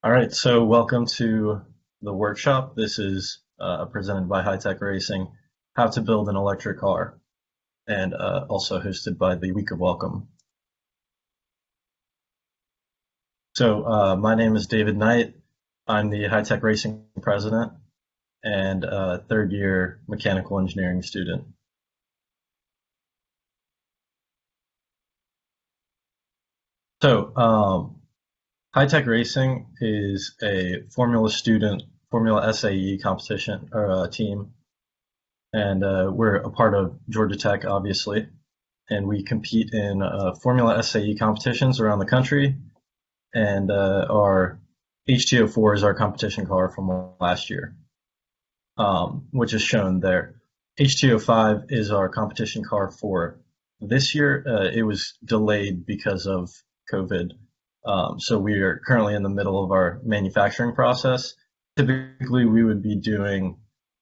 All right, so welcome to the workshop. This is presented by HyTech Racing, How to Build an Electric Car, and also hosted by the Week of Welcome. So my name is David Knight. I'm the HyTech Racing president and third year mechanical engineering student. So HyTech Racing is a Formula FSAE competition or team, and we're a part of Georgia Tech, obviously, and we compete in Formula FSAE competitions around the country, and our HTO4 is our competition car from last year, which is shown there. HTO5 is our competition car for this year. It was delayed because of COVID. So we are currently in the middle of our manufacturing process. Typically, we would be doing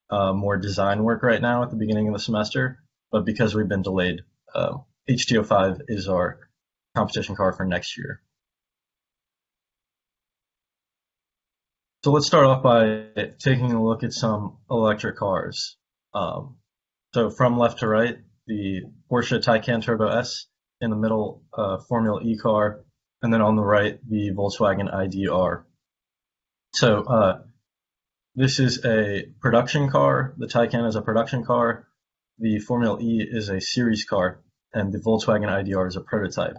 more design work right now at the beginning of the semester, but because we've been delayed, HTO5 is our competition car for next year. So let's start off by taking a look at some electric cars. So from left to right, the Porsche Taycan Turbo S, in the middle, Formula E car, and then on the right, the Volkswagen ID.R. So this is a production car. The Taycan is a production car. The Formula E is a series car, and the Volkswagen ID.R is a prototype.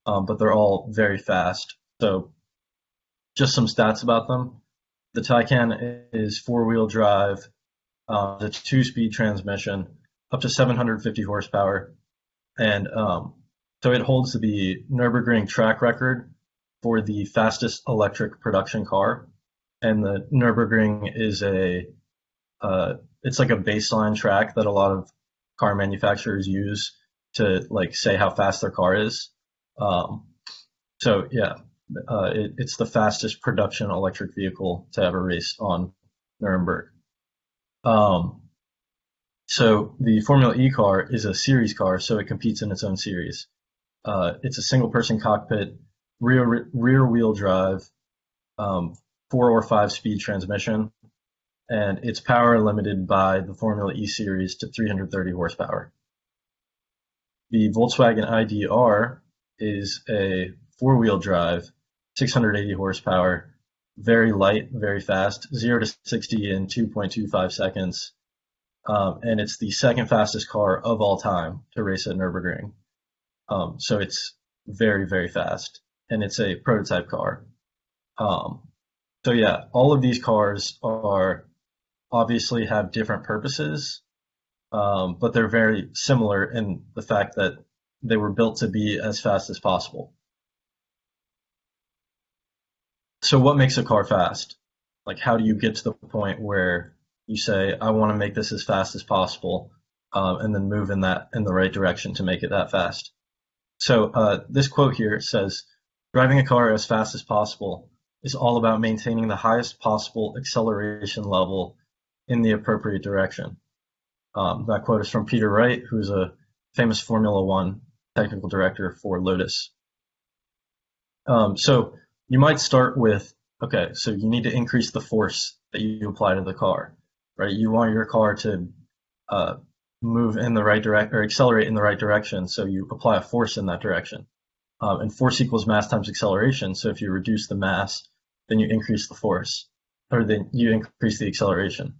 But they're all very fast. So just some stats about them. The Taycan is four-wheel drive, a two-speed transmission, up to 750 horsepower, and so it holds the Nürburgring track record for the fastest electric production car. And the Nürburgring is it's like a baseline track that a lot of car manufacturers use to like say how fast their car is. So yeah, it's the fastest production electric vehicle to ever race on Nuremberg. So the Formula E car is a series car, so it competes in its own series. It's a single-person cockpit, rear-wheel drive, 4 or 5 speed transmission, and it's power limited by the Formula E series to 330 horsepower. The Volkswagen ID.R is a 4-wheel drive, 680 horsepower, very light, very fast, 0 to 60 in 2.25 seconds, and it's the second fastest car of all time to race at Nürburgring. So it's very, very fast, and it's a prototype car. So yeah, all of these cars are obviously have different purposes, but they're very similar in the fact that they were built to be as fast as possible. So what makes a car fast? Like, how do you get to the point where you say, I want to make this as fast as possible, and then move in the right direction to make it that fast? So this quote here says, driving a car as fast as possible is all about maintaining the highest possible acceleration level in the appropriate direction. That quote is from Peter Wright, who's a famous Formula One technical director for Lotus. So you might start with, okay, so you need to increase the force that you apply to the car, right? You want your car to move in the right direction or accelerate in the right direction, so you apply a force in that direction. And force equals mass times acceleration, so if you reduce the mass, then you increase the force, or then you increase the acceleration.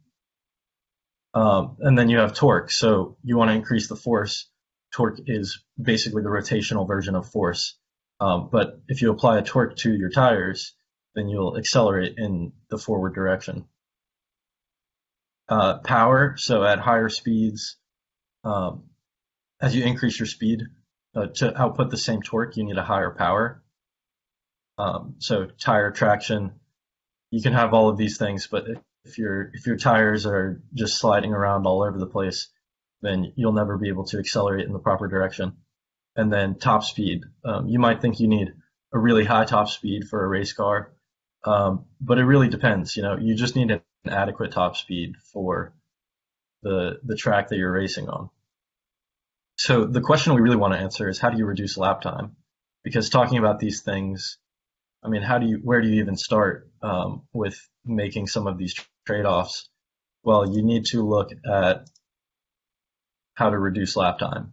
And then you have torque, so you want to increase the force. Torque is basically the rotational version of force. But if you apply a torque to your tires, then you'll accelerate in the forward direction. Power, so at higher speeds, as you increase your speed, to output the same torque, you need a higher power. So tire traction, you can have all of these things, but if your tires are just sliding around all over the place, then you'll never be able to accelerate in the proper direction. And then top speed, you might think you need a really high top speed for a race car, but it really depends. You just need an adequate top speed for the track that you're racing on. So the question we really want to answer is, how do you reduce lap time? Because talking about these things I mean, where do you even start with making some of these trade-offs? Well, you need to look at how to reduce lap time.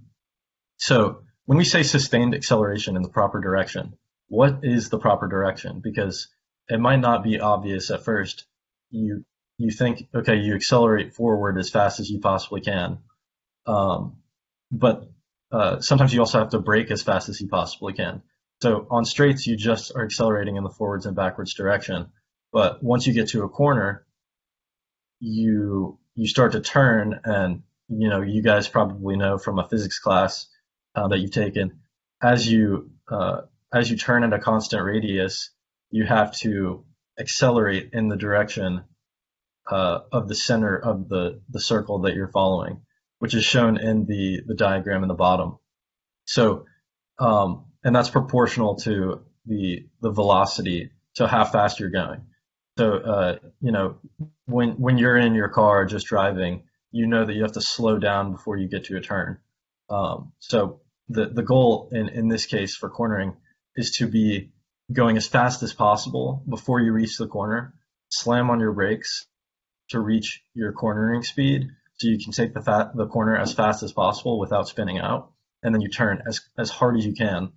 So when we say sustained acceleration in the proper direction, what is the proper direction? Because it might not be obvious at first. You you think, okay, you accelerate forward as fast as you possibly can, um, but sometimes you also have to brake as fast as you possibly can. So on straights, you just are accelerating in the forwards and backwards direction. But once you get to a corner, you start to turn, and you guys probably know from a physics class that you've taken, as you as you turn at a constant radius, you have to accelerate in the direction of the center of the circle that you're following, which is shown in the diagram in the bottom. So and that's proportional to the velocity, so how fast you're going. So when you're in your car just driving, you know that you have to slow down before you get to a turn. So the goal in this case for cornering is to be going as fast as possible before you reach the corner, slam on your brakes to reach your cornering speed, so you can take the corner as fast as possible without spinning out, and then you turn as hard as you can.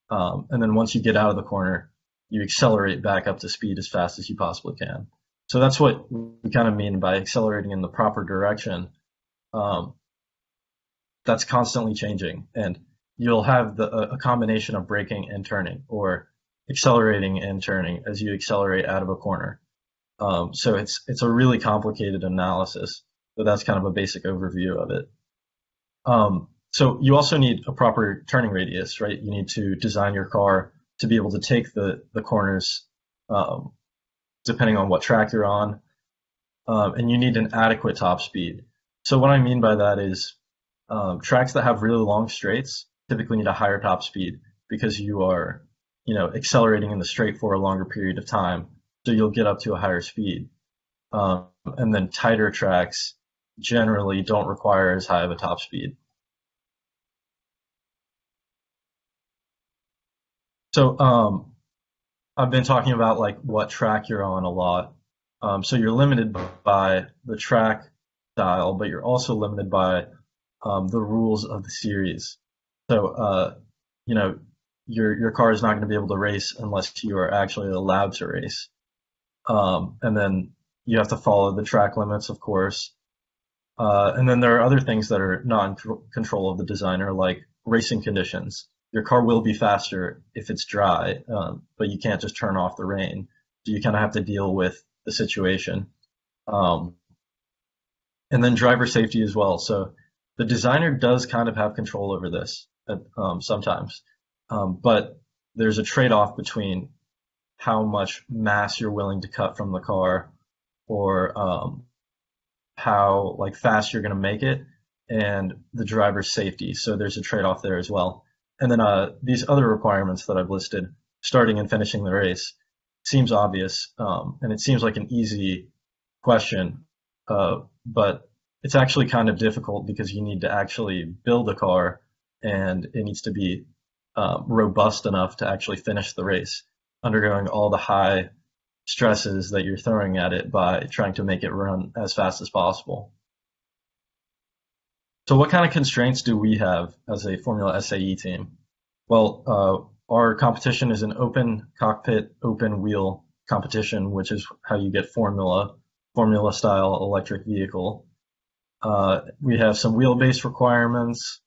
And then once you get out of the corner, you accelerate back up to speed as fast as you possibly can. So that's what we kind of mean by accelerating in the proper direction. Um, that's constantly changing, and you'll have a combination of braking and turning, or accelerating and turning as you accelerate out of a corner. So it's a really complicated analysis, but that's kind of a basic overview of it. So you also need a proper turning radius, right? You need to design your car to be able to take the corners, um, depending on what track you're on, and you need an adequate top speed. So what I mean by that is tracks that have really long straights typically need a higher top speed because you are, accelerating in the straight for a longer period of time, so you'll get up to a higher speed. And then tighter tracks generally don't require as high of a top speed. So I've been talking about like what track you're on a lot. So you're limited by the track style, but you're also limited by the rules of the series. So you know your car is not going to be able to race unless you are actually allowed to race. And then you have to follow the track limits, of course. And then there are other things that are not in control of the designer, like racing conditions. Your car will be faster if it's dry, but you can't just turn off the rain. So you kind of have to deal with the situation. Um, and then driver safety as well. So the designer does kind of have control over this sometimes, but there's a trade-off between how much mass you're willing to cut from the car, or how like fast you're going to make it, and the driver's safety. So there's a trade-off there as well. And then these other requirements that I've listed, starting and finishing the race, seems obvious, and it seems like an easy question, but it's actually kind of difficult because you need to actually build a car, and it needs to be robust enough to actually finish the race, undergoing all the high stresses that you're throwing at it by trying to make it run as fast as possible. So what kind of constraints do we have as a Formula SAE team? Well, our competition is an open cockpit, open wheel competition, which is how you get Formula style electric vehicle. We have some wheelbase requirements,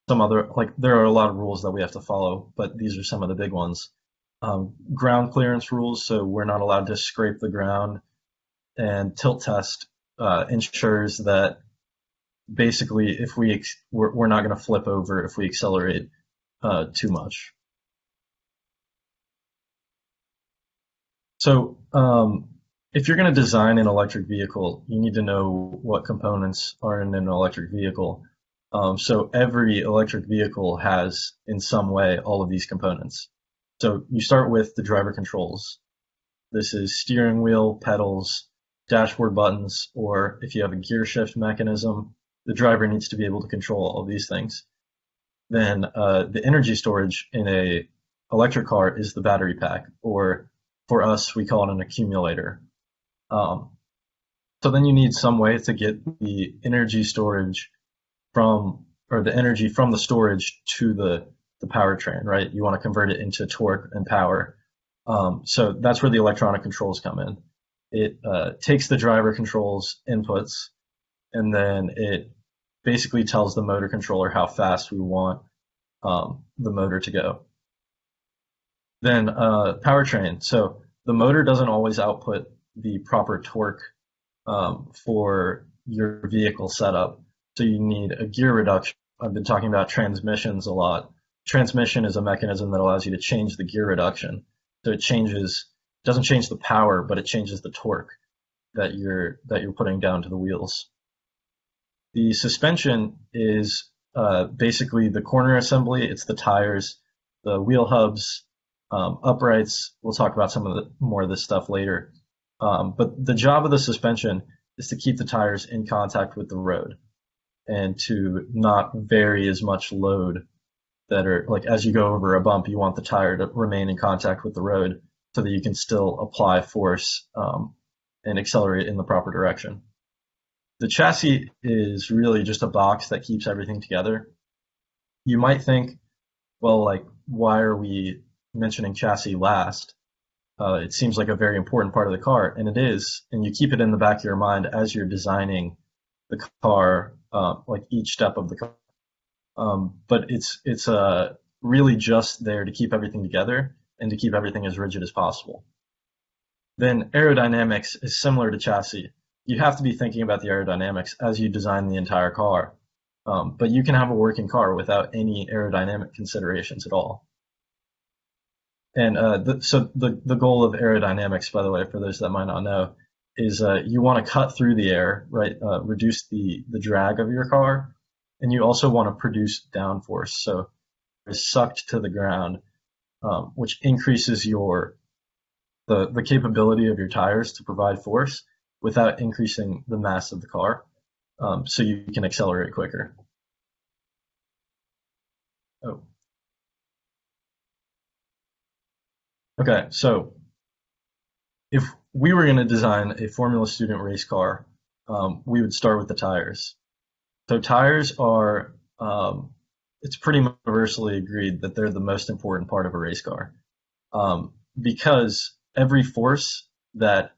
some other, like there are a lot of rules that we have to follow, but these are some of the big ones. Ground clearance rules, so we're not allowed to scrape the ground, and tilt test ensures that basically if we're not going to flip over if we accelerate too much. So if you're going to design an electric vehicle, you need to know what components are in an electric vehicle. So every electric vehicle has in some way all of these components. So you start with the driver controls. This is steering wheel, pedals, dashboard buttons, or if you have a gear shift mechanism, the driver needs to be able to control all of these things. Then the energy storage in a electric car is the battery pack, or for us, we call it an accumulator. Um, so then you need some way to get the energy storage or the energy from the storage to the powertrain, right? You want to convert it into torque and power. So that's where the electronic controls come in. It takes the driver controls inputs, and then it basically tells the motor controller how fast we want the motor to go. Then powertrain. So the motor doesn't always output the proper torque for your vehicle setup. So you need a gear reduction. I've been talking about transmissions a lot. Transmission is a mechanism that allows you to change the gear reduction. So doesn't change the power, but it changes the torque that you're putting down to the wheels. The suspension is basically the corner assembly. It's the tires, the wheel hubs, uprights. We'll talk about more of this stuff later. But the job of the suspension is to keep the tires in contact with the road and to not vary as much load that are like as you go over a bump, you want the tire to remain in contact with the road so that you can still apply force and accelerate in the proper direction. The chassis is really just a box that keeps everything together. You might think, well, like, why are we mentioning chassis last? It seems like a very important part of the car, and it is, and you keep it in the back of your mind as you're designing the car, like each step of the car. But it's really just there to keep everything together and to keep everything as rigid as possible. Then aerodynamics is similar to chassis. You have to be thinking about the aerodynamics as you design the entire car. But you can have a working car without any aerodynamic considerations at all. And so the goal of aerodynamics, by the way, for those that might not know, is you want to cut through the air, right? Reduce the drag of your car, and you also want to produce downforce, so it's sucked to the ground, which increases the capability of your tires to provide force without increasing the mass of the car, so you can accelerate quicker. Oh. Okay, so if we were going to design a Formula Student race car, we would start with the tires. So tires are, it's pretty universally agreed that they're the most important part of a race car, because every force that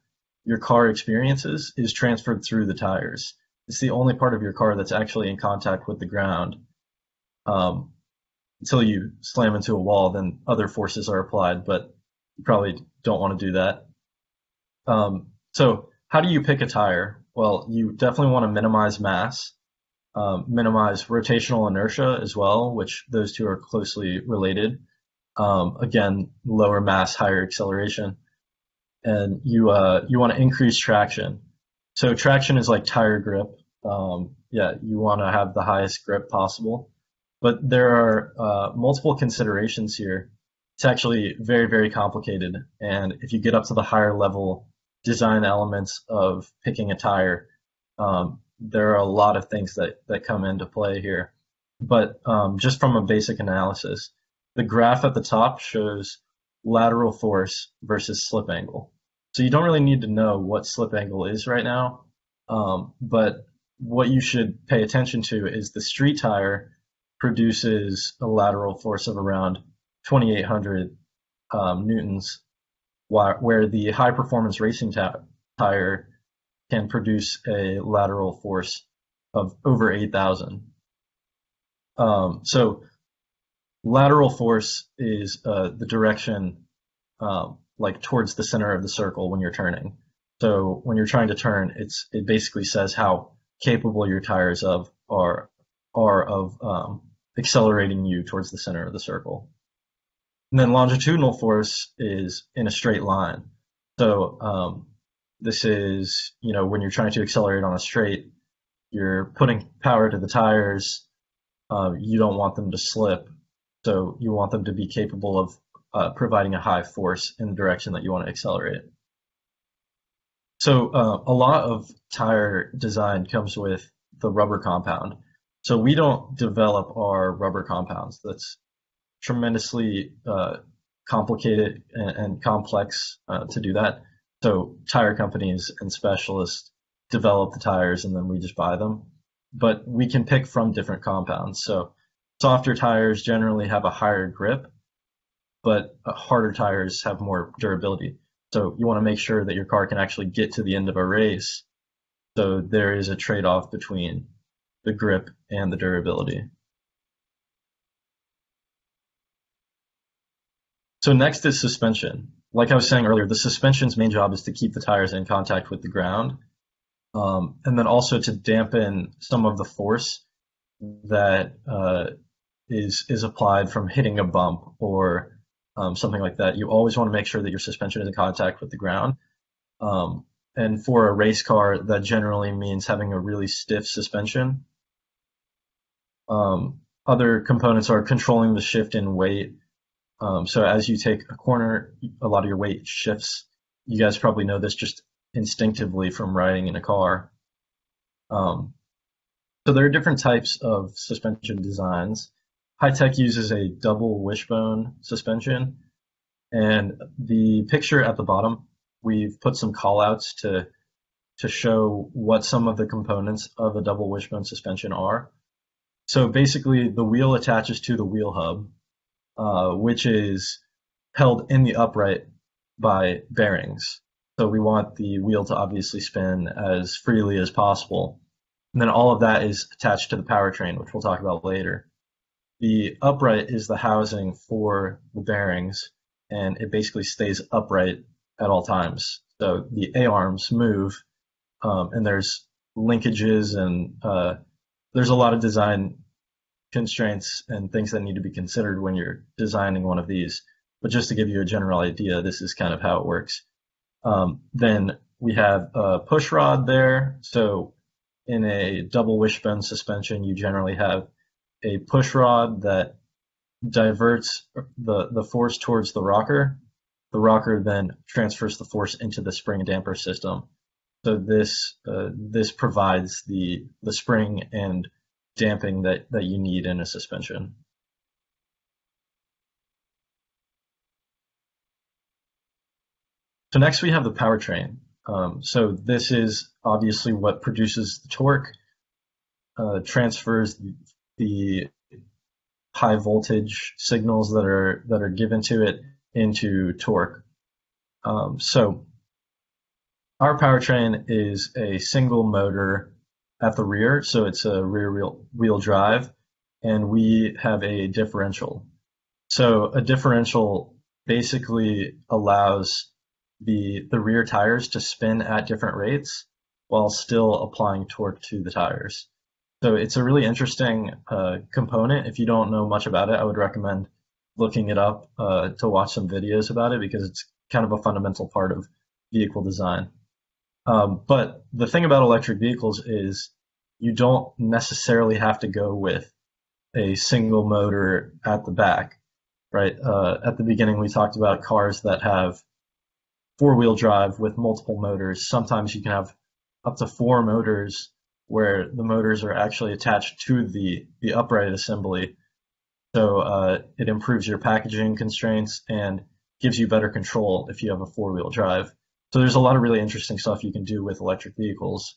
your car experiences is transferred through the tires. It's the only part of your car that's actually in contact with the ground. Until you slam into a wall, then other forces are applied, but you probably don't want to do that. So how do you pick a tire? Well, you definitely want to minimize mass, minimize rotational inertia as well, which those two are closely related. Again, lower mass, higher acceleration. And you want to increase traction. So traction is like tire grip. Yeah, you want to have the highest grip possible. But there are multiple considerations here. It's actually very, very complicated. And if you get up to the higher level design elements of picking a tire, there are a lot of things that come into play here. But just from a basic analysis, the graph at the top shows lateral force versus slip angle. So you don't really need to know what slip angle is right now, but what you should pay attention to is the street tire produces a lateral force of around 2,800 newtons, where the high performance racing tire can produce a lateral force of over 8,000. So lateral force is the direction like towards the center of the circle when you're turning. So when you're trying to turn, it basically says how capable your tires are of accelerating you towards the center of the circle. And then longitudinal force is in a straight line. So this is, when you're trying to accelerate on a straight, you're putting power to the tires. You don't want them to slip, so you want them to be capable of providing a high force in the direction that you want to accelerate. So a lot of tire design comes with the rubber compound. So we don't develop our rubber compounds. That's tremendously complicated and complex to do that. So tire companies and specialists develop the tires and then we just buy them. But we can pick from different compounds. So softer tires generally have a higher grip, but harder tires have more durability. So you want to make sure that your car can actually get to the end of a race. So there is a trade-off between the grip and the durability. So next is suspension. Like I was saying earlier, the suspension's main job is to keep the tires in contact with the ground, and then also to dampen some of the force that is applied from hitting a bump or something like that. You always want to make sure that your suspension is in contact with the ground. And for a race car, that generally means having a really stiff suspension. Other components are controlling the shift in weight. So as you take a corner, a lot of your weight shifts. You guys probably know this just instinctively from riding in a car. So there are different types of suspension designs. HyTech uses a double wishbone suspension, and the picture at the bottom, we've put some callouts to show what some of the components of a double wishbone suspension are. So basically, the wheel attaches to the wheel hub, which is held in the upright by bearings. So we want the wheel to obviously spin as freely as possible. And then all of that is attached to the powertrain, which we'll talk about later. The upright is the housing for the bearings, and it basically stays upright at all times. So the A-arms move, and there's linkages and there's a lot of design constraints and things that need to be considered when you're designing one of these. But just to give you a general idea, this is kind of how it works. Then we have a push rod there. So in a double wishbone suspension, you generally have a push rod that diverts the force towards the rocker. The rocker then transfers the force into the spring damper system. So this provides the spring and damping that you need in a suspension. So next we have the powertrain. So this is obviously what produces the torque, transfers the high voltage signals that are given to it into torque. So our powertrain is a single motor at the rear, so it's a rear wheel drive, and we have a differential. So a differential basically allows the rear tires to spin at different rates while still applying torque to the tires. So it's a really interesting component. If you don't know much about it, I would recommend looking it up to watch some videos about it because it's kind of a fundamental part of vehicle design. But the thing about electric vehicles is you don't necessarily have to go with a single motor at the back, right? At the beginning, we talked about cars that have four-wheel drive with multiple motors. Sometimes you can have up to 4 motors where the motors are actually attached to the upright assembly. So it improves your packaging constraints and gives you better control if you have a 4-wheel drive. So there's a lot of really interesting stuff you can do with electric vehicles,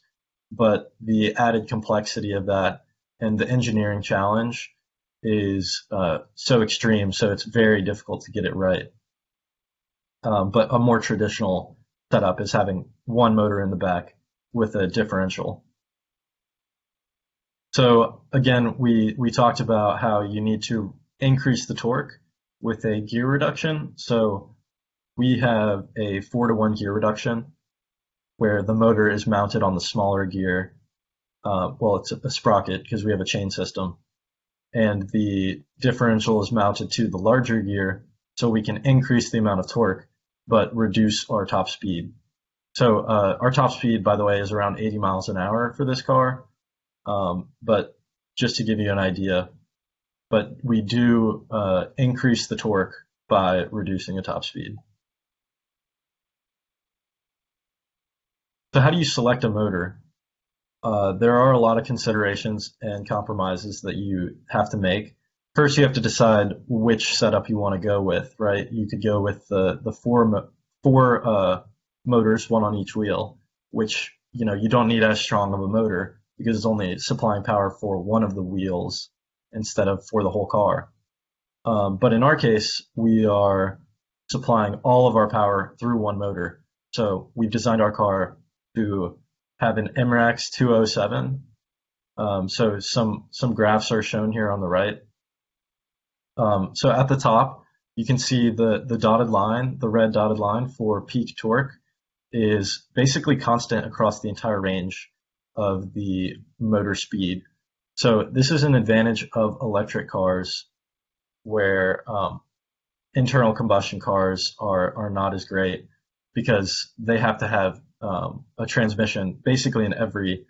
but the added complexity of that and the engineering challenge is so extreme, so it's very difficult to get it right. But a more traditional setup is having one motor in the back with a differential. So again, we talked about how you need to increase the torque with a gear reduction. So we have a 4-to-1 gear reduction where the motor is mounted on the smaller gear. Well, it's a sprocket because we have a chain system. And the differential is mounted to the larger gear so we can increase the amount of torque but reduce our top speed. So our top speed, by the way, is around 80 miles an hour for this car. But just to give you an idea, but we do increase the torque by reducing the top speed. So how do you select a motor? There are a lot of considerations and compromises that you have to make. first you have to decide which setup you want to go with, right? You could go with the four motors, one on each wheel, which you don't need as strong of a motor because it's only supplying power for one of the wheels instead of for the whole car. But in our case, we are supplying all of our power through one motor. So we've designed our car to have an MRAX 207. So some graphs are shown here on the right. So at the top, you can see the dotted line, the red dotted line for peak torque is basically constant across the entire range of the motor speed. So this is an advantage of electric cars where internal combustion cars are not as great because they have to have a transmission. Basically, in every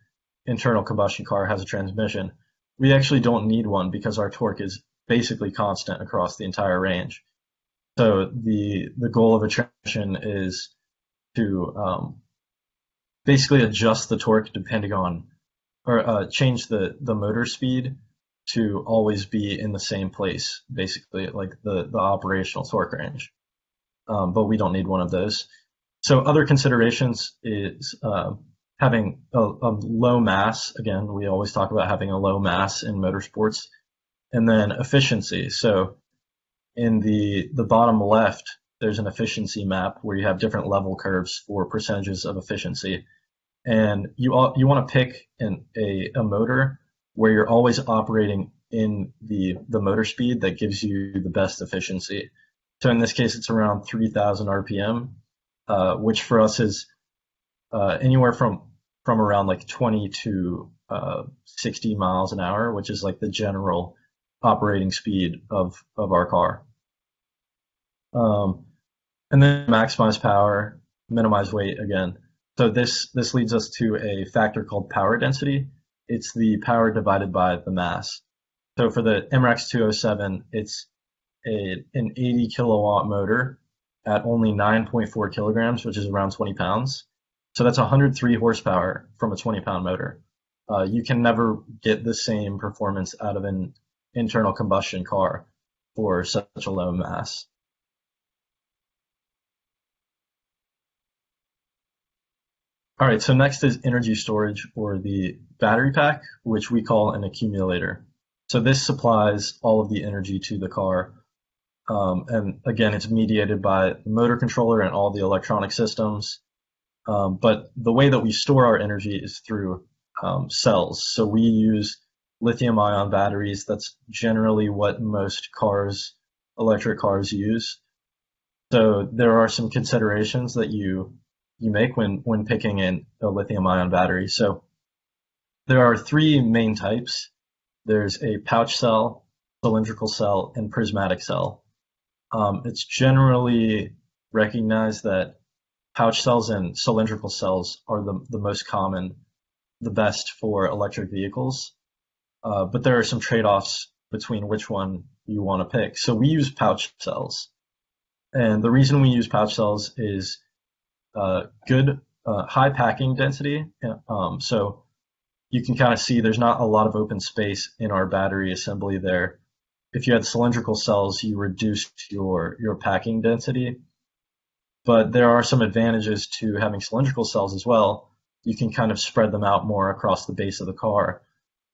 internal combustion car has a transmission. We actually don't need one because our torque is basically constant across the entire range. So the goal of a transmission is to basically adjust the torque depending on, or change the motor speed to always be in the same place, basically like the operational torque range. But we don't need one of those. So other considerations is having a low mass. Again, we always talk about having a low mass in motorsports, and then efficiency. So in the bottom left, there's an efficiency map where you have different level curves for percentages of efficiency, and you want to pick a motor where you're always operating in the motor speed that gives you the best efficiency. So in this case, it's around 3,000 RPM, which for us is anywhere from around like 20 to 60 miles an hour, which is like the general operating speed of our car. And then maximize power, minimize weight again. So this leads us to a factor called power density. It's the power divided by the mass. So for the MRAX 207, it's an 80 kilowatt motor at only 9.4 kilograms, which is around 20 pounds. So that's 103 horsepower from a 20-pound motor. You can never get the same performance out of an internal combustion car for such a low mass. All right, so next is energy storage, or the battery pack, which we call an accumulator. So this supplies all of the energy to the car. And again, it's mediated by the motor controller and all the electronic systems. But the way that we store our energy is through cells. So we use lithium-ion batteries. That's generally what most electric cars use. So there are some considerations that you make when picking a lithium-ion battery. So there are three main types. There's a pouch cell, cylindrical cell, and prismatic cell. It's generally recognized that pouch cells and cylindrical cells are the most common, the best for electric vehicles. But there are some trade-offs between which one you want to pick. So we use pouch cells. And the reason we use pouch cells is good high packing density. So you can kind of see there's not a lot of open space in our battery assembly there. If you had cylindrical cells, you reduced your packing density. But there are some advantages to having cylindrical cells as well. You can kind of spread them out more across the base of the car.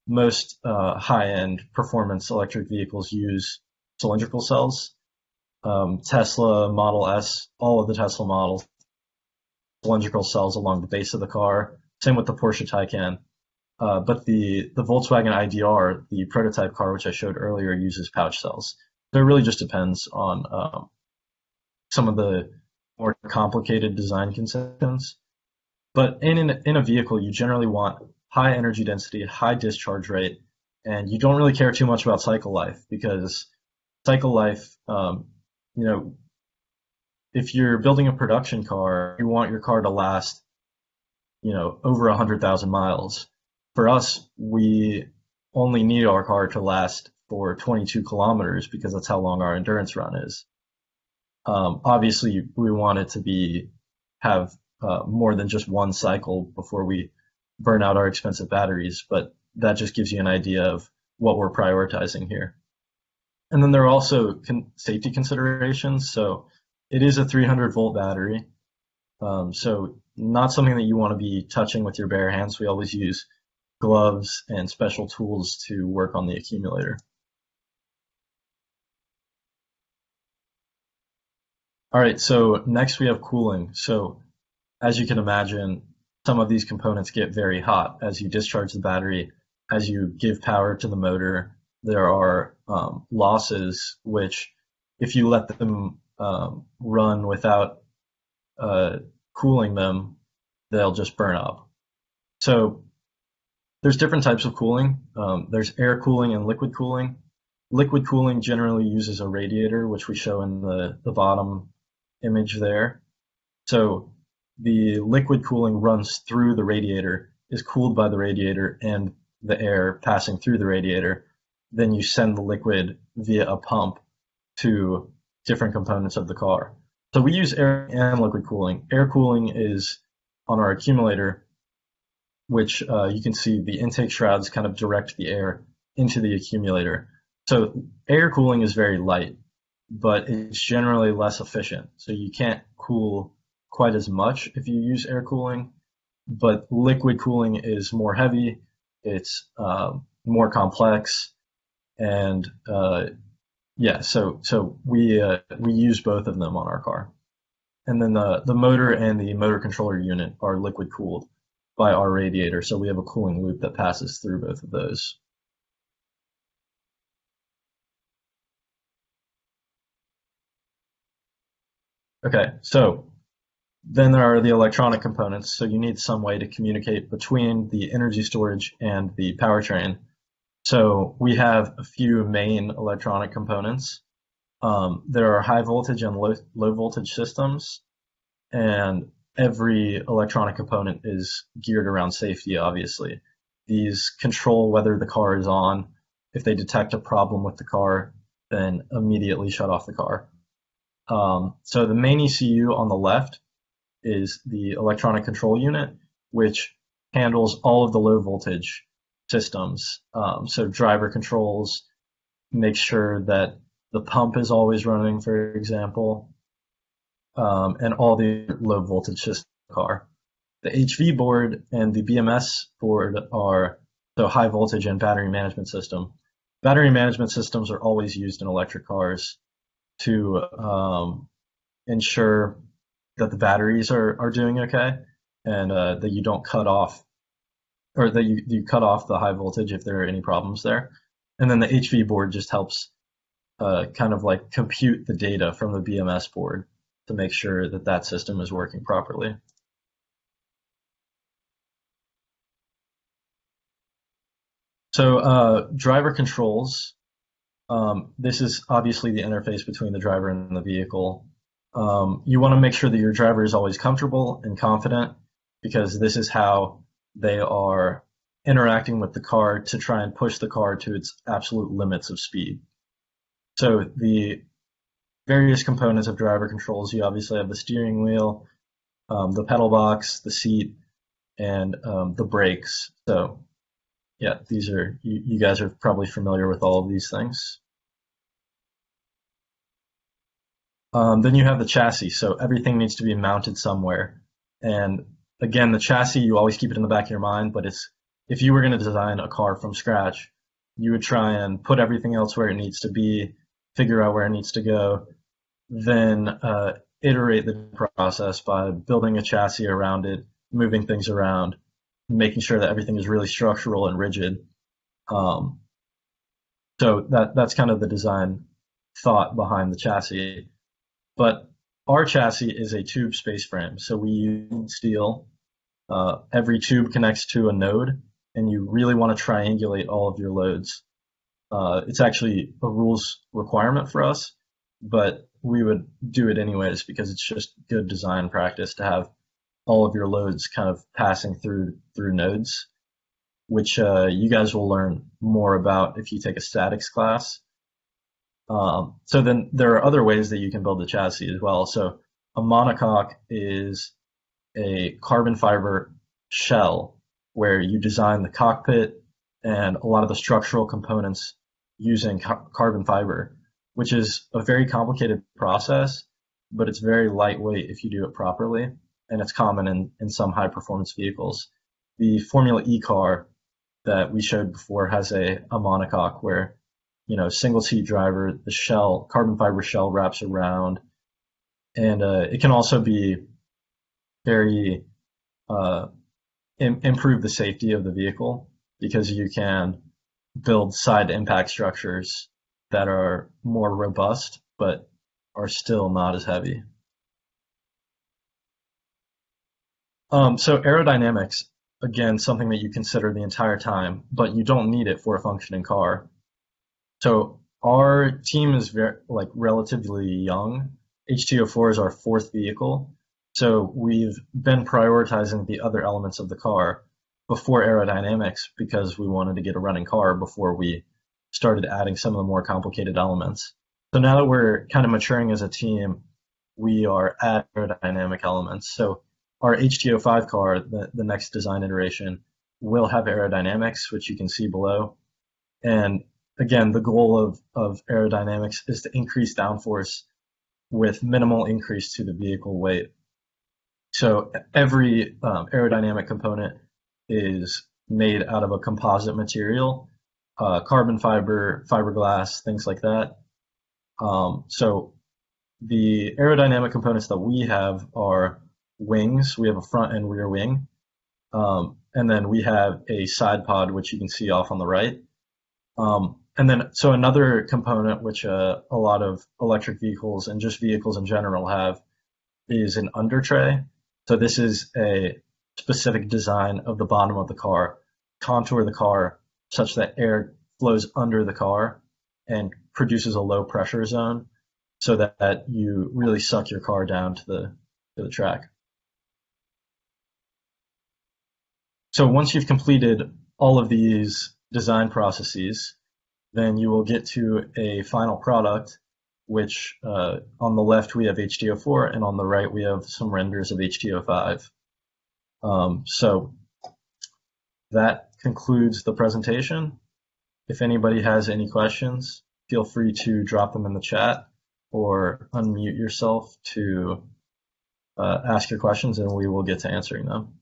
Most high-end performance electric vehicles use cylindrical cells. Tesla Model S, all of the Tesla models, cylindrical cells along the base of the car. Same with the Porsche Taycan. But the Volkswagen IDR, the prototype car which I showed earlier, uses pouch cells. So it really just depends on some of the more complicated design considerations. But in a vehicle, you generally want high energy density, high discharge rate, and you don't really care too much about cycle life, because cycle life, if you're building a production car, you want your car to last, over 100,000 miles. For us, we only need our car to last for 22 kilometers because that's how long our endurance run is. Obviously, we want it to have more than just one cycle before we burn out our expensive batteries, but that just gives you an idea of what we're prioritizing here. And then there are also safety considerations. So it is a 300-volt battery. So not something that you want to be touching with your bare hands. We always use gloves and special tools to work on the accumulator. All right, so next we have cooling. So as you can imagine, some of these components get very hot as you discharge the battery, as you give power to the motor. There are losses which, if you let them run without uh, cooling them, they'll just burn up. So there's different types of cooling. There's air cooling and liquid cooling. Liquid cooling generally uses a radiator, which we show in the bottom image there. So the liquid cooling runs through the radiator, is cooled by the radiator and the air passing through the radiator. Then you send the liquid via a pump to different components of the car. So we use air and liquid cooling. Air cooling is on our accumulator, which you can see the intake shrouds kind of direct the air into the accumulator. So air cooling is very light, but it's generally less efficient. So you can't cool quite as much if you use air cooling, but liquid cooling is more heavy, it's more complex, and yeah, so we use both of them on our car. And then the motor and the motor controller unit are liquid cooled by our radiator, so we have a cooling loop that passes through both of those. Okay, so then there are the electronic components. So you need some way to communicate between the energy storage and the powertrain. So we have a few main electronic components. There are high voltage and low voltage systems, and every electronic component is geared around safety, obviously. These control whether the car is on. If they detect a problem with the car, then immediately shut off the car. So the main ECU on the left is the electronic control unit, which handles all of the low voltage systems. So driver controls, make sure that the pump is always running, for example, and all the low voltage systems in the car. The HV board and the BMS board are the high voltage and battery management system. Battery management systems are always used in electric cars to ensure that the batteries are doing okay, and that you don't cut off, or that you cut off the high voltage if there are any problems there. And then the HV board just helps kind of like compute the data from the BMS board to make sure that that system is working properly. So driver controls, this is obviously the interface between the driver and the vehicle. You want to make sure that your driver is always comfortable and confident, because this is how they are interacting with the car to try and push the car to its absolute limits of speed. So the various components of driver controls, you obviously have the steering wheel, the pedal box, the seat, and the brakes. So yeah, these are, you guys are probably familiar with all of these things. Then you have the chassis. So everything needs to be mounted somewhere. And again, the chassis, you always keep it in the back of your mind, but it's, if you were going to design a car from scratch, you would try and put everything else where it needs to be, figure out where it needs to go, then iterate the process by building a chassis around it, moving things around, making sure that everything is really structural and rigid. Um, so that's kind of the design thought behind the chassis. But our chassis is a tube space frame, so we use steel. Every tube connects to a node, and you really want to triangulate all of your loads. It's actually a rules requirement for us, but we would do it anyways because it's just good design practice to have all of your loads kind of passing through nodes, which you guys will learn more about if you take a statics class. So then there are other ways that you can build the chassis as well. So a monocoque is a carbon fiber shell where you design the cockpit and a lot of the structural components using carbon fiber. which is a very complicated process, but it's very lightweight if you do it properly, and it's common in some high performance vehicles. The Formula E car that we showed before has a monocoque where, single seat driver, the shell, carbon fiber shell wraps around, and it can also be very improve the safety of the vehicle because you can build side impact structures that are more robust but are still not as heavy. So aerodynamics, again, something that you consider the entire time, but you don't need it for a functioning car. So our team is relatively young. HTO4 is our fourth vehicle. So we've been prioritizing the other elements of the car before aerodynamics because we wanted to get a running car before we started adding some of the more complicated elements. So now that we're kind of maturing as a team, we are adding aerodynamic elements. So our HTO5 car, the next design iteration, will have aerodynamics, which you can see below. And again, the goal of aerodynamics is to increase downforce with minimal increase to the vehicle weight. So every aerodynamic component is made out of a composite material, carbon fiber, fiberglass, things like that. So the aerodynamic components that we have are wings. We have a front and rear wing. And then we have a side pod, which you can see off on the right. And then, so another component which a lot of electric vehicles and just vehicles in general have is an under tray. So this is a specific design of the bottom of the car, contour the car such that air flows under the car and produces a low pressure zone so that you really suck your car down to the track. So once you've completed all of these design processes, then you will get to a final product, which on the left we have HTO4 and on the right we have some renders of HTO5. So that concludes the presentation. If anybody has any questions, feel free to drop them in the chat or unmute yourself to ask your questions and we will get to answering them.